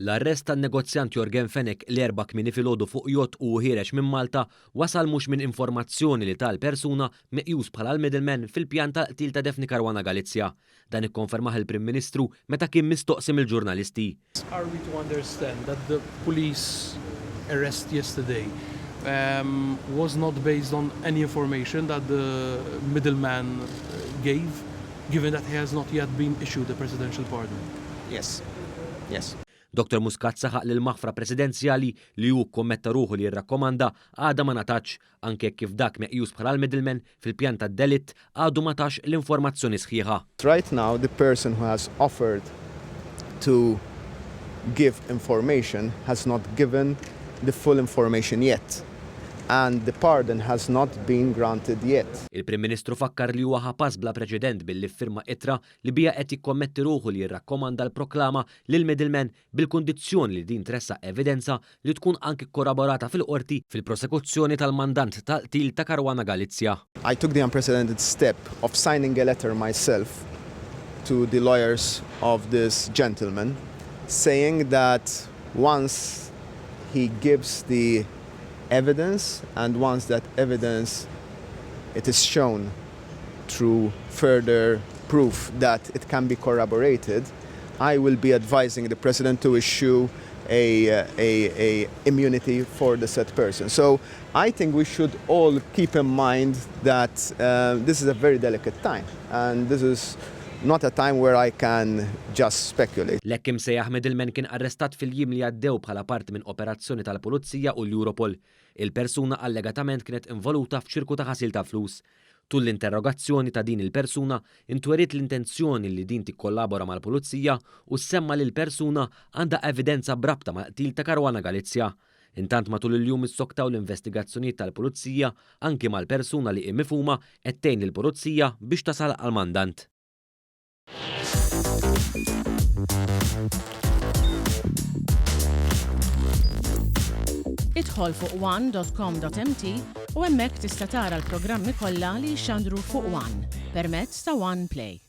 L-arrest tan-negozjant Jorgen Fenech li 4 kmieni filgħodu fuq jott u ħiereġ minn Malta wasal mhux minn informazzjoni li tal-persuna meqjus bħala l-middleman fil-pjan tal-qtil ta' Daphne Caruana Galizia. Dan ikkonfermah il-Prim Ministru meta kien mistoqsi mill-ġurnalisti. Are we to understand that the police arrest yesterday was not based on any information that the middleman gave, given that he has not yet been issued a presidential pardon? Yes. Dr. Muscat saħaq lil maħfra presidenzjali li hu kommetta ruħu li jirrakkomanda għadha ma natax anke kif dak meqjus bħala l-middleman fil-pjan tad-delitt għadu ma tax l-informazzjoni sħiħa. Right now, the person who has offered to give information has not given the full information yet. And the pardon has not been granted yet. Il-Prim Ministru fakkar li huwa ħapas bla preċedent billi firma ittra li bija qed jikkommetti ruħu li jirrakkomanda l-proklama lil middleman bil-kundizzjoni li din tressa evidenza li tkun anke korroborata fil-qorti fil-prosekuzzjoni tal-mandant tal-qtil ta' Caruana Galizia. I took the unprecedented step of signing a letter myself to the lawyers of this gentleman saying that once he gives the evidence and once that evidence it is shown through further proof that it can be corroborated, I will be advising the President to issue a immunity for the said person. So I think we should all keep in mind that this is a very delicate time and this is not a time where I can just speculate. L-ekkim sejjaħ middleman kien arrestat fil-jiem li għaddew bħala parti minn operazzjoni tal-Pulizija u l-Europol. Il-persuna allegatament kienet involuta f'ċirku ta' ħasil ta' flus. Tul l-interrogazzjoni ta' din il-persuna intwerit l-intenzjoni li din tikkollabora mal-Pulizija u semma li l-persuna għandha evidenza brabta ma' qtil ta' Caruana Galizia. Intant matul il-jum issoktaw l-investigazzjonijiet tal-Pulizija anki mal-persuna li mifhuma qed tgħin lill-Pulizija biex tasal għal-mandant. Idħol fuq one.com.mt u hemmhekk tista' tara l-programmi kollha li jxandru fuq One permezz ta' One Play.